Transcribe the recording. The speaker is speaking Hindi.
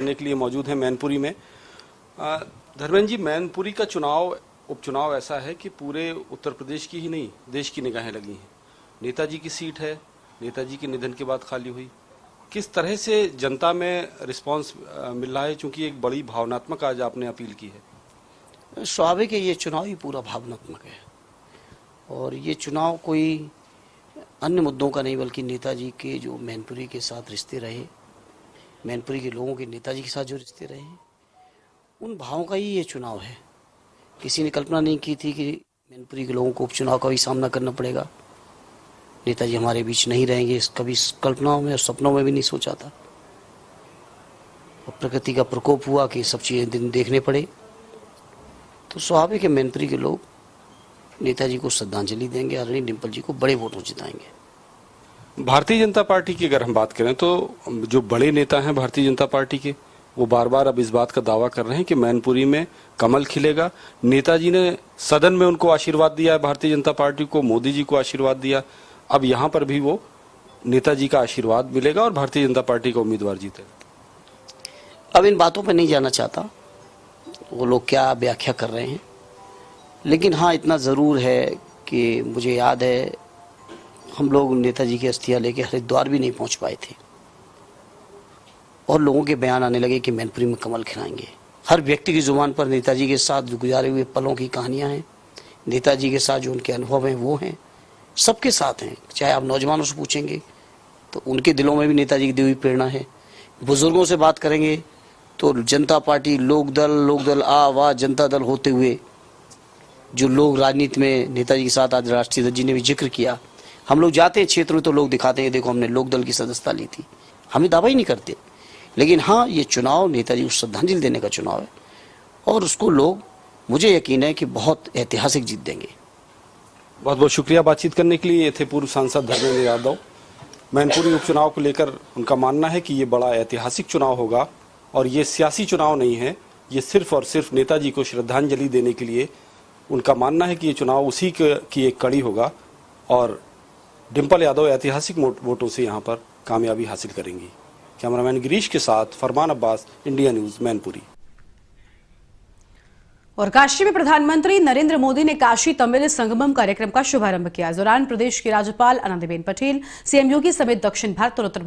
करने के लिए मौजूद हैं मैनपुरी में। धर्मेंद्र जी, मैनपुरी का उपचुनाव ऐसा है कि पूरे उत्तर प्रदेश की ही नहीं, देश की निगाहें लगी हैं। नेताजी की सीट है, नेताजी के निधन के बाद खाली हुई। किस तरह से जनता में रिस्पांस मिल रहा है, चूंकि एक बड़ी भावनात्मक आज आपने अपील की है? स्वाभाविक है, ये चुनाव ही पूरा भावनात्मक है और ये चुनाव कोई अन्य मुद्दों का नहीं, बल्कि नेताजी के जो मैनपुरी के साथ रिश्ते रहे, मैनपुरी के लोगों के नेताजी के साथ जो रिश्ते रहे, उन भावों का ही ये चुनाव है। किसी ने कल्पना नहीं की थी कि मैनपुरी के लोगों को उपचुनाव का भी सामना करना पड़ेगा। नेताजी हमारे बीच नहीं रहेंगे, कभी कल्पनाओं में और सपनों में भी नहीं सोचा था। और प्रकृति का प्रकोप हुआ कि सब चीज़ें दिन देखने पड़े, तो स्वाभाविक है मैनपुरी के लोग नेताजी को श्रद्धांजलि देंगे और रानी डिम्पल जी को बड़े वोटों जिताएंगे। भारतीय जनता पार्टी की अगर हम बात करें तो जो बड़े नेता हैं भारतीय जनता पार्टी के, वो बार बार अब इस बात का दावा कर रहे हैं कि मैनपुरी में कमल खिलेगा। नेताजी ने सदन में उनको आशीर्वाद दिया है, भारतीय जनता पार्टी को, मोदी जी को आशीर्वाद दिया। अब यहाँ पर भी वो नेताजी का आशीर्वाद मिलेगा और भारतीय जनता पार्टी का उम्मीदवार जीतेगा। अब इन बातों पर नहीं जाना चाहता, वो लोग क्या व्याख्या कर रहे हैं, लेकिन हाँ इतना ज़रूर है कि मुझे याद है हम लोग नेताजी की अस्थियां लेके हरिद्वार भी नहीं पहुंच पाए थे और लोगों के बयान आने लगे कि मैनपुरी में कमल खिलाएंगे। हर व्यक्ति की जुबान पर नेताजी के साथ गुजारे हुए पलों की कहानियां हैं, नेताजी के साथ जो उनके अनुभव हैं वो हैं, सबके साथ हैं। चाहे आप नौजवानों से पूछेंगे तो उनके दिलों में भी नेताजी की दी हुई प्रेरणा है। बुजुर्गों से बात करेंगे तो जनता पार्टी, लोकदल आवाज जनता दल होते हुए जो लोग राजनीति में नेताजी के साथ, आज राष्ट्रीय अध्यक्ष जी ने भी जिक्र किया, हम लोग जाते हैं क्षेत्र में तो लोग दिखाते हैं देखो हमने लोकदल की सदस्यता ली थी। हम दावा ही नहीं करते, लेकिन हाँ ये चुनाव नेताजी को श्रद्धांजलि देने का चुनाव है और उसको लोग, मुझे यकीन है कि बहुत ऐतिहासिक जीत देंगे। बहुत बहुत शुक्रिया बातचीत करने के लिए। ये थे पूर्व सांसद धर्मेंद्र यादव। मैनपुरी उपचुनाव को लेकर उनका मानना है कि ये बड़ा ऐतिहासिक चुनाव होगा और ये सियासी चुनाव नहीं है, ये सिर्फ और सिर्फ नेताजी को श्रद्धांजलि देने के लिए उनका मानना है कि ये चुनाव उसी की एक कड़ी होगा और डिम्पल यादव ऐतिहासिक वोटों से यहाँ पर कामयाबी हासिल करेंगी। कैमरामैन गिरीश के साथ फरमान अब्बास, इंडिया न्यूज, मैनपुरी। और काशी में प्रधानमंत्री नरेंद्र मोदी ने काशी तमिल संगमम कार्यक्रम का शुभारंभ किया। इस दौरान प्रदेश की राज्यपाल आनंदीबेन पटेल, सीएम योगी समेत दक्षिण भारत और उत्तर